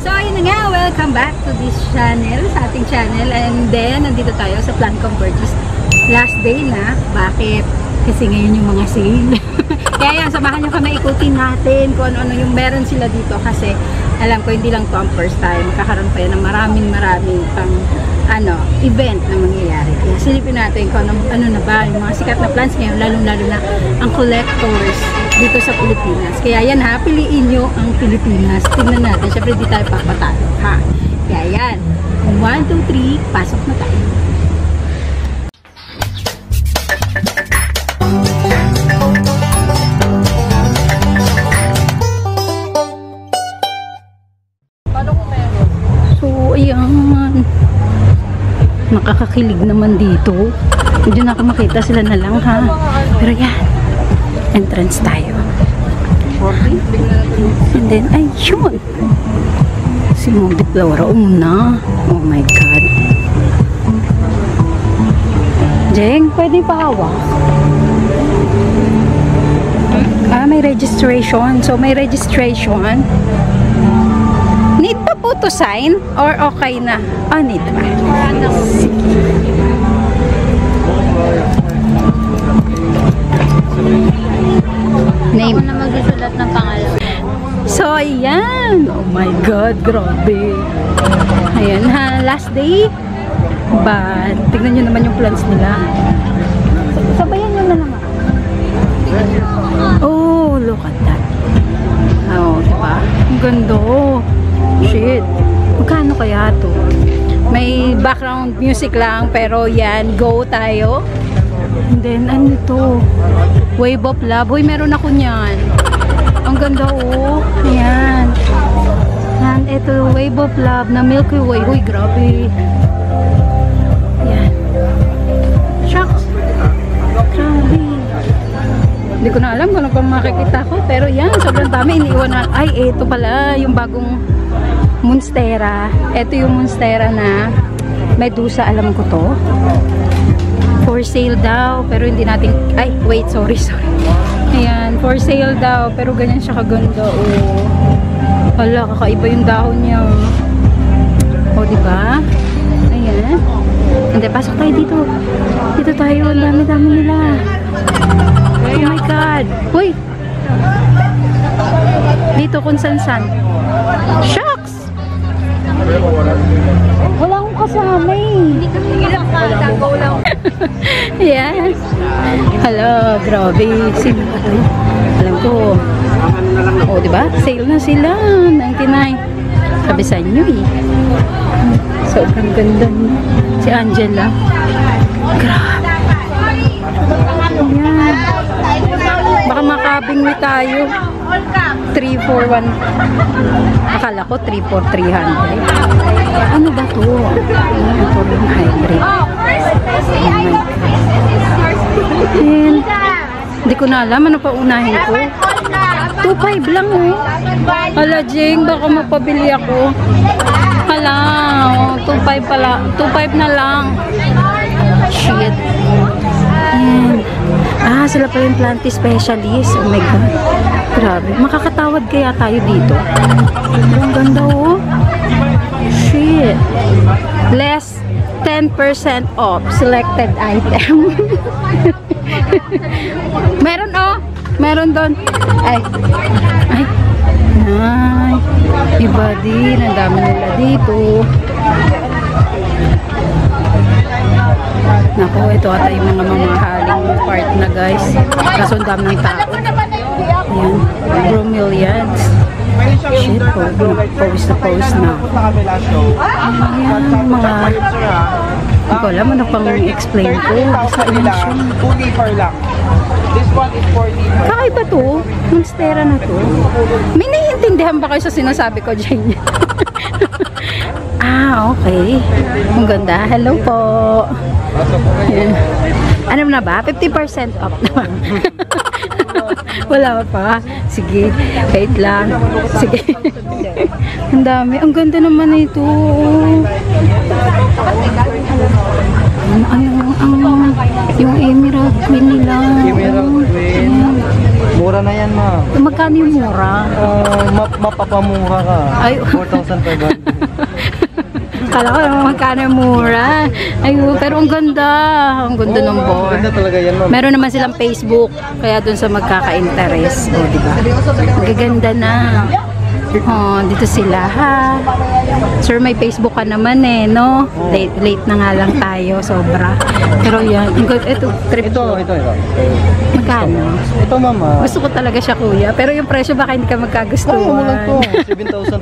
So, yun na nga, welcome back to this channel, sa ating channel. And then, nandito tayo sa Plancom Burgess. Last day na. Bakit? Kasi ngayon yung mga sale. Kaya yan, samahan nyo kami, ikutin natin kung ano-ano yung meron sila dito. Kasi, alam ko, hindi lang to ang first time. Kakaroon pa yan ng maraming pang event na mangyayari. Kaya silipin natin kung ano na ba yung mga sikat na plants ngayon, lalong-lalo na ang collectors dito sa Pilipinas. Kaya yan ha, piliin nyo ang Pilipinas. Tingnan natin, syempre di tayo papatalo ha. Kaya yan, 1, 2, 3, pasok na tayo. So, ayan. Nakakakilig naman dito. Hindi na ako makita, sila na lang ha. Pero yan, entrance tayo. And then, ayun. Si Modi Flora una. Oh my God. Jeng, pwede pa hawak? May registration. So, may registration. Need pa po to sign? Or okay na? Need pa. Name. Ako na magsusulat ng pangalan. So, ayan. Oh my God, grabe. Ayan ha, last day. But, tignan nyo naman yung plants nila. Sabayan nyo na naman. Oh, look at that. Oh, diba? Ang ganda. Shit. Magkano kaya to? May background music lang, pero yan, go tayo. And then, ano ito? Wave of Love. Uy, meron ako niyan. Ang ganda oh. Ayan. And ito, Wave of Love na Milky Way. Uy, grabe. Ayan. Shucks. Grabe. Hindi ko na alam kung ano pang makikita ko. Pero yan, sobrang dami. Iniiwan na. Ay, ito pala. Yung bagong Monstera. Ito yung Monstera na Medusa. Alam ko to. For sale daw, pero hindi natin, ay, wait, sorry. Ayan, for sale daw, pero ganyan siya kaganda, oh. Hala, kakaiba yung dahon niya. Oh, diba? Ayan. Hindi, pasok tayo dito. Dito tayo, ang dami-dami nila. Oh my God. Uy! Dito kung san-san. Shucks! Wala akong kasama eh. Hindi kami ilang go lang. Yes. Hello, grabe. Sino ba ito? Alam ko. O, diba? Sale na sila. 99. Sabi sa inyo eh. Sobrang ganda niya. Si Angela. Grabe. Ayan. Baka makabingwi tayo. 341. Akala ko 34300. Ano ba to? Ito yung hybrid. And, hindi ko na alam ano pa unahin ko. 2.5 lang oh. Hala Jing, baka mapabili ako. Hala, 2.5 pala. 2.5 na lang. Shit. Ayan. Sila pa yung planty specialist. Oh my God. Grabe. Makakatawad kaya tayo dito. Ang ganda oh. Shit. Less 10% off selected item. Meron oh. Meron doon. Ay. Ay. Ay. Iba din. Ang dami nila dito. Naku, ito ata yung mga mamahaling part na guys. Kaso ang dami ng tao. Ayan. Bromeliads. Shit po. Pose na pose na. Ayan. Mga hindi ko alam ano pang explain ko. Basta yun siya. Kakaiba to. Monstera na to. May naiintindihan ba kayo sa sinasabi ko dyan? Okay. Ang ganda. Hello po. Ayan. Ano na ba? 50% off naman. Wala pa. Sige. Wait lang. Sige. Ang dami. Ang ganda naman ito. Yung emerald queen nila. Emerald queen. Mura na yan, ma'am. Magkano yung mura? Mapapamura ka. Ay. 4,500. Kala ko naman magkano yung mura. Ay, pero ang ganda. Ang ganda ng bar. Ganda talaga yan, ma'am. Meron naman silang Facebook. Kaya dun sa magkaka-interest. O, diba? Magaganda na. Oh, dito sila ha. Sir, may Facebook ka naman eh, no? Late na nga lang tayo, sobra. Pero yan, ito, trip Ito. magkano? Ito, ma'am. Gusto ko talaga siya, kuya. Pero yung presyo baka hindi ka magkagustuhan. Oo, 7,500.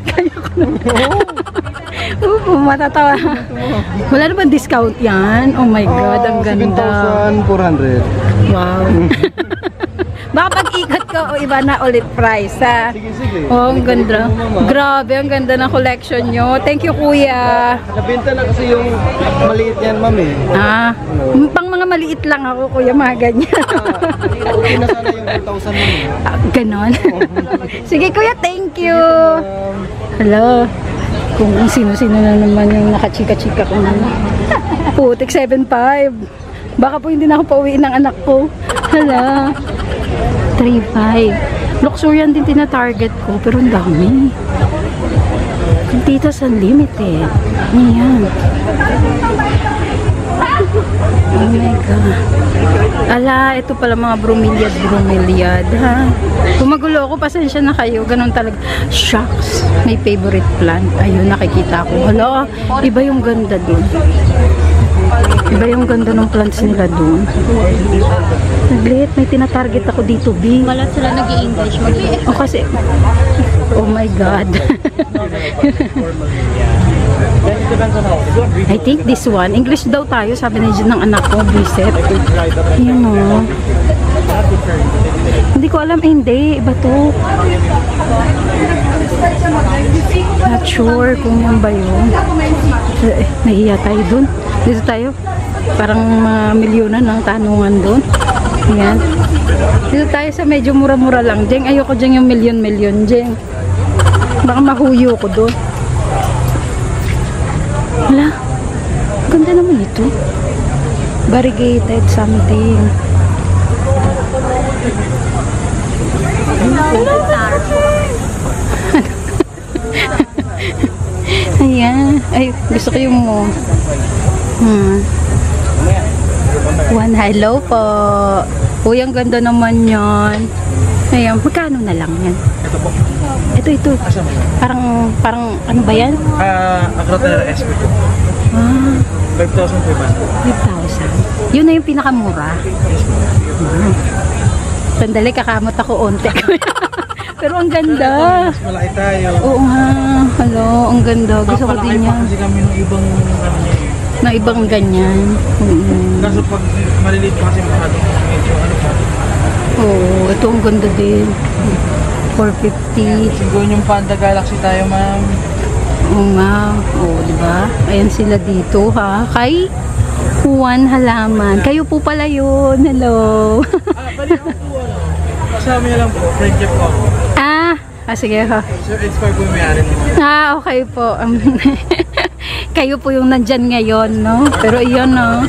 Kaya ko na. Matatawa. Wala naman discount yan. Oh my God, ang ganda. 7,400. Wow. Baka pag-ikot ko, o iba na ulit price, ha? Sige. Oh, ang ganda. Grabe, ang ganda ng collection nyo. Thank you, kuya. Nabenta na kasi yung maliit yan, ma'am eh. Ah, pang mga maliit lang ako, kuya, mga ganyan. Okay na sana yung 4,000 ma'am. Ganon. Sige, kuya, thank you. Hello. Kung sino-sino na naman yung nakachika-chika ko na. Putik, 7.5. Baka po hindi na ako pauwiin ng anak ko. Hala. 3.5. Luxurian din tina-target ko, pero ang dami. Tita's Unlimited. Ayan. Oh my God. Ala, ito pala mga bromeliad, ha? Kung magulo ako, pasensya na kayo. Ganon talaga. Shucks. May favorite plant. Ayun, nakikita ko. Hala, iba yung ganda dun. Iba yung ganda ng plants nila dun. Naglit, may tinatarget ako dito, B. Wala sila nag-i-English. Oh, kasi, oh my God. I think this one, English daw tayo, sabi na dyan ng anak ko, Biset. Ayan o. Hindi ko alam, hindi. Iba to. Not sure kung yan ba yun. Nahiya tayo dun. Dito tayo. Parang mga milyonan ng tanungan dun. Ayan. Dito tayo sa medyo mura-mura lang. Jeng, ayoko dyan yung milyon-milyon, Jeng. Baka mahuyo ko dun. Wala. Ganda naman ito. Variegated something. Ayan. Ay, gusto ko yung mo. One, hello po. Uy, ang ganda naman yan. Ayan, magkano na lang yan? Ito po. Ito. Parang, ano ba yan? Acrotera SP po. 5,500. 5,000. Yun na yung pinakamura. Sandali, kakamot ako onte. Pero ang ganda. Mas malaki tayo. Oo nga. Hello, ang ganda. Gusto ko din yan. Kasi kami ng ibang Na ibang ganyan. Kaso pag maliliit pa kasi masyadong medyo ano pa. Oo, ito ang ganda din. 450. Siguro yung Panda Galaxy tayo, ma'am. Oo nga. Oo, diba? Ayan sila dito, ha? Kay Juan Halaman. Kayo po pala yun. Hello. Bali ako po, ano. Kasama niya lang po. Friendship ko ako. Sige ha. Sir, Inspire po yung may-ari naman. Okay po. Kayo po yung nandyan ngayon, no? Pero iyon, no?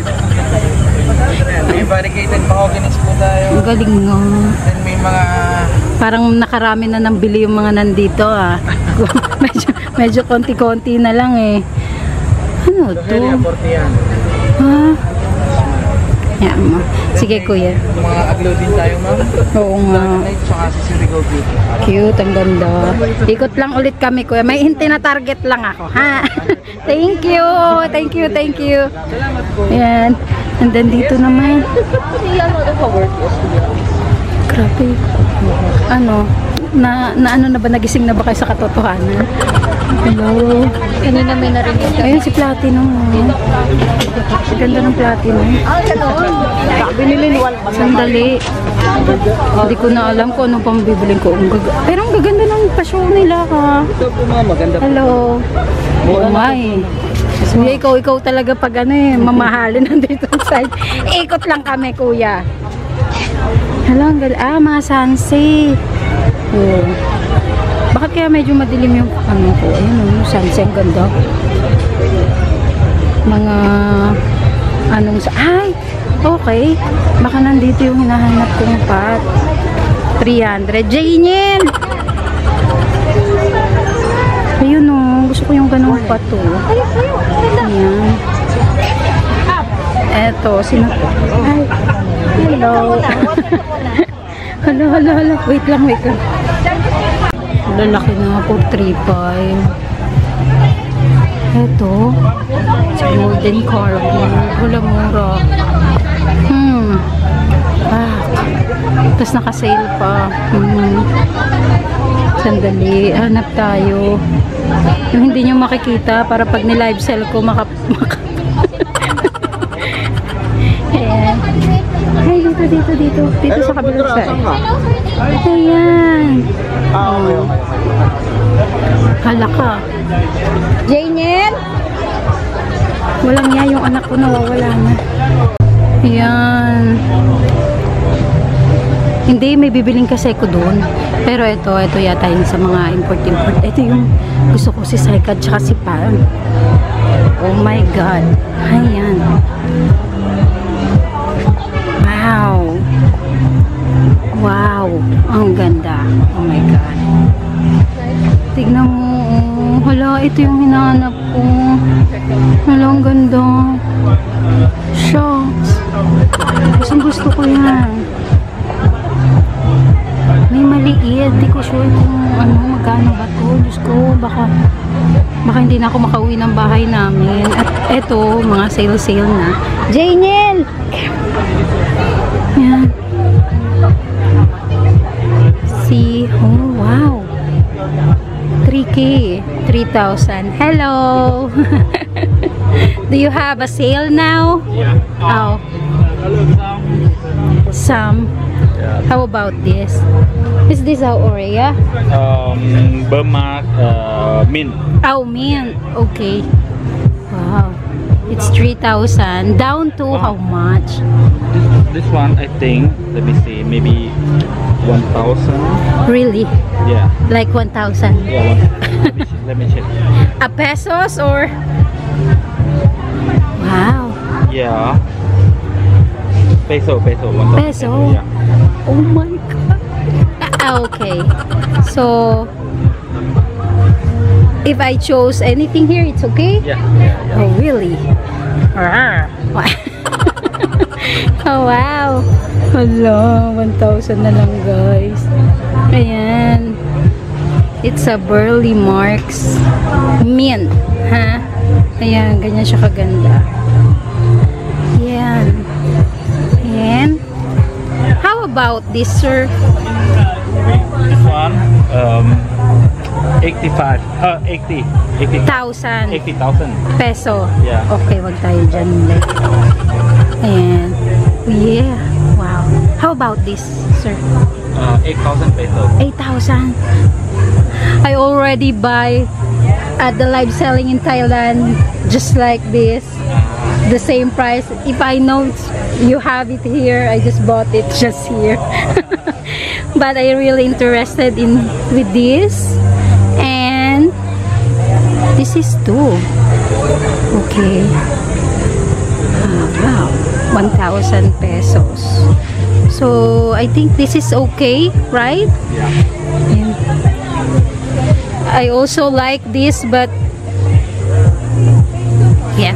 May variegated mahoganies po tayo. Ang galing, no? Then may mga... Parang nakarami na nang bili yung mga nandito, ah. medyo konti-konti na lang, eh. Ano to? Very important yan. Yan mo. Sige, kuya. Mga aglo din tayo, ma'am. Oo nga. Night, tsaka si Sirigo Beauty. Cute, ang ganda. Ikot lang ulit kami, kuya. May hinti na target lang ako, ha? Thank you. Thank you. Salamat po. Ayan. And then dito naman. Grabe. Ano? Ano na ba? Nagising na ba kayo sa katotohanan? Hello. Kanina may narinig ka. Ayun si Platinum. Ganda ng Platinum. Binili ni Walmart. Sandali. Hindi ko na alam kung anong pang bibiling ko. Pero ang gaganda ng pasyo nila, ha? Ito po, ma'am. Maganda po. Hello. Oo nga eh. So, ikaw talaga pag ano eh, mamahalin nandito sa side. Ikot lang kami, kuya. Hello, ang gala. Mga sunset. Oh. Bakit kaya medyo madilim yung ano ko? Ayun, sunset, ang ganda. Mga anong sa... Ay! Okay. Baka nandito yung hinahanap kong pot. 300. Janel! Ayun o. Gusto ko yung ganong pot o. Ayan. Eto. Sino? Ay. Hello. Hala. Wait lang. Lalaki na ako. 3.5. Eto. Golden cargo. Wala mura. Tapos naka-sale pa. Sandali. Hanap tayo. Yung hindi nyo makikita para pag ni-live sell ko Ayan. Ay, dito. Dito sa kabilang side. Ayan. Hala ka. Janel! Walang niya yung anak ko, nawawala na. Ayan. Hindi, may bibiling kasi ko doon. Pero ito yata yung sa mga import. Ito yung gusto ko, si Saika tsaka si Pam. Oh my God. Ayan. Wow. Ang ganda. Oh my God. Tignan mo. Hala, ito yung hinahanap ko. Hala, ang ganda. Shucks. Gusto ko yan. May maliit. Di ko sure kung magkano ba to. Diyos ko, baka hindi na ako makauwi ng bahay namin. At eto, mga sale na. Janel! Yan. See? Oh, wow. 3K. 3,000. Hello! Do you have a sale now? Yeah. Oh. Some. Yeah. How about this? Is this our Aurea? Burma mint. Oh, mint. Okay. Wow. It's 3,000. Down to how much? This one, I think, let me see, maybe 1,000. Really? Yeah. Like 1,000? Yeah, let me check. A pesos or? Wow. Yeah. Peso. 1,000 Peso? Yeah. Oh my God. Okay. So, if I chose anything here, it's okay? Yeah. Oh, really? Oh, wow. Hala, 1,000 na lang, guys. Ayan. It's a Burley Marks mint. Ha? Ayan, ganyan siya kaganda. Ayan. Ayan. How about this, sir? This one, 85. 80. 1,000 80,000. peso. Yeah. Okay, wag tayo dyan. Ayan. Yeah. Wow. How about this, sir? 8,000 pesos. 8,000. I already buy at the live selling in Thailand just like this. The same price. If I know you have it here, I just bought it just here. But I really interested with this. And this is too. Okay. Wow. 1,000 pesos. So, I think this is okay, right? Yeah. I also like this, but yeah.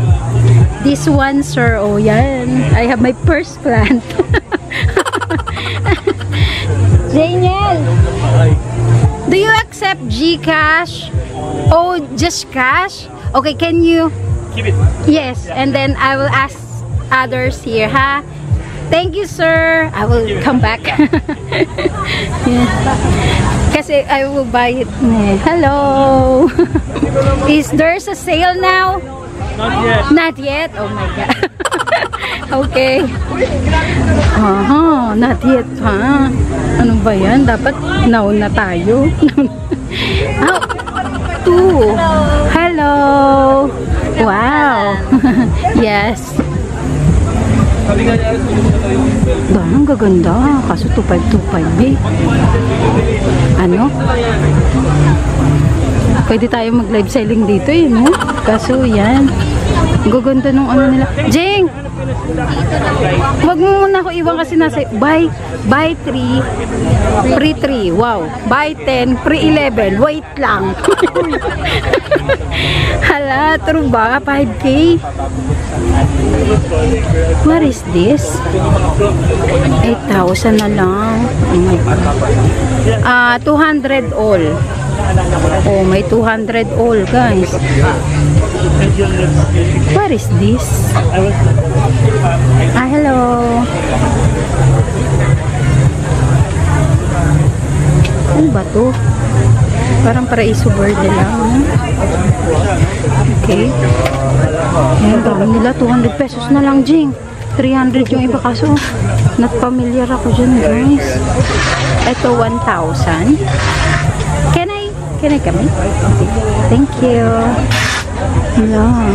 This one, sir, oh yan. I have my purse plant. Daniel, do you accept GCash? Oh, just cash? Okay, can you? Keep it. Yes, and then I will ask others here, ha? Thank you, sir. I will come back. Yeah. Kasi I will buy it. Hello. Is there's a sale now? Not yet. Not yet? Oh my God. Okay. Not yet, ha? Ano ba yan? Dapat nauna tayo. Oh, two. Hello. Wow. Yes. Ang gaganda. Kaso 2525 eh. Ano? Pwede tayo mag live selling dito eh, no? Kaso yan. Gaganda nung ano nila. Jing! Wag mo muna ako iwan kasi nasa buy 3 free 3. Wow. Buy 10 free 11. Wait lang. Hala, true ba? 5K? What is this? 8,000 na lang. Oh my God. 200 all. Oh, may 200 all, guys. What is this? Hello. Ano ba to? Parang Paraiso Verde lang. Okay. Ayan, gawin nila 200 pesos na lang, Jing. 300 yung iba kaso not familiar ako dyan, guys. Ito 1,000. Can I come in? Okay. Thank you. Yeah.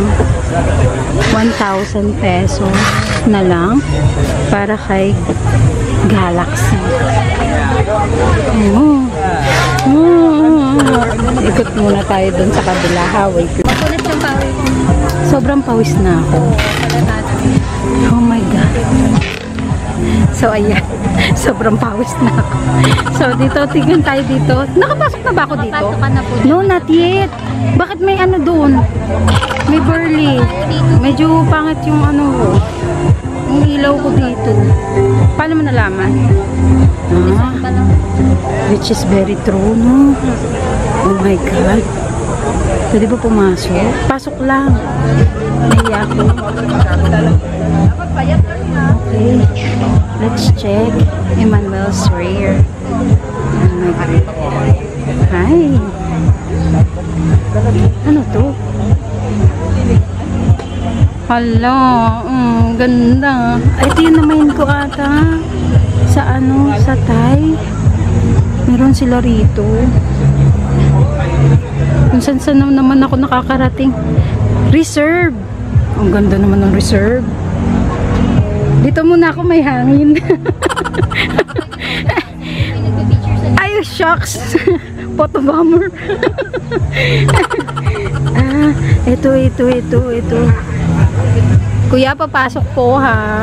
1,000 pesos na lang para kay Galaxy. Ikot muna tayo dun sa kabila. Wait. Makulit yung pawis. Sobrang pawis na ako. Oh my God. So, ayan. Sobrang pawis na ako. So, dito, tignan tayo dito. Nakapasok na ba ako dito? Nakapasok ka na po. No, not yet. Bakit may ano doon? May burly. Medyo pangit yung ano ko. Yung ilaw ko dito. Paano mo nalaman? Which is very true, no? Oh my God. Pwede ba pumasok? Pasok lang. Nahiya ako. Okay. Let's check. Emmanuel's Rare. Oh my God. Hi. Ano to? Hala. Ganda. Ito yung namayin ko ata. Sa ano? Sa Thai. Meron sila rito. Kung saan naman ako nakakarating. Reserve. Ang ganda naman ng Reserve. Dito muna ako, may hangin. Ay, shucks. Photo bomber. Ito. Kuya, papasok po ha.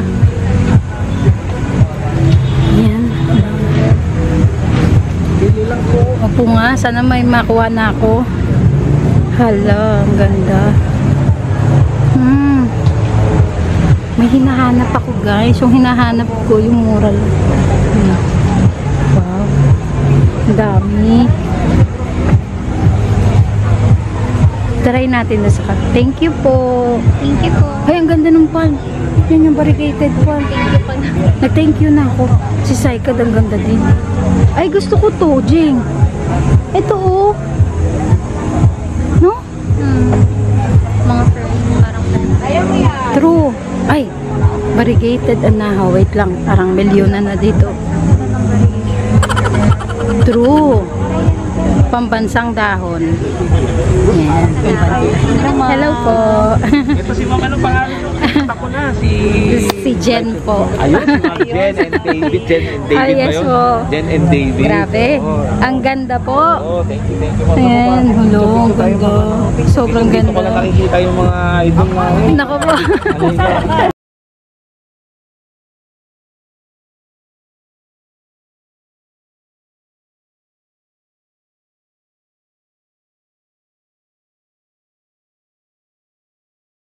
Yan. Opo nga, sana may makuha na ako. Hala, ang ganda. May hinahanap ako, guys. Yung hinahanap ko, yung mural. Wow. Ang dami. Try natin na sa Thank you po. Thank you po. Ay, ang ganda ng pan. Yan yung variegated pan. Thank you po na. Nag-thank you na ako. Si Saikad, ang ganda din. Ay, gusto ko to, Jing. Ito, oh. No? Mga parang True. Ay, variegated anahaw. Wait lang, parang milyonan na dito. True. Pambansang dahon. Yan. Hello po. Ito si Ma'am, anong pangalan nyo? Kita ko na, Si Jen po. Ayun, si Ma'am Jen and David. Jen and David Ay, yes ba yun? po. Jen and David. Grabe. Oo. Ang ganda po. Oo, thank you Ma'am. Ayan, hulong, ganda. Sobrang Dito ko lang ganda. nakikita yung mga idol na. Nako po.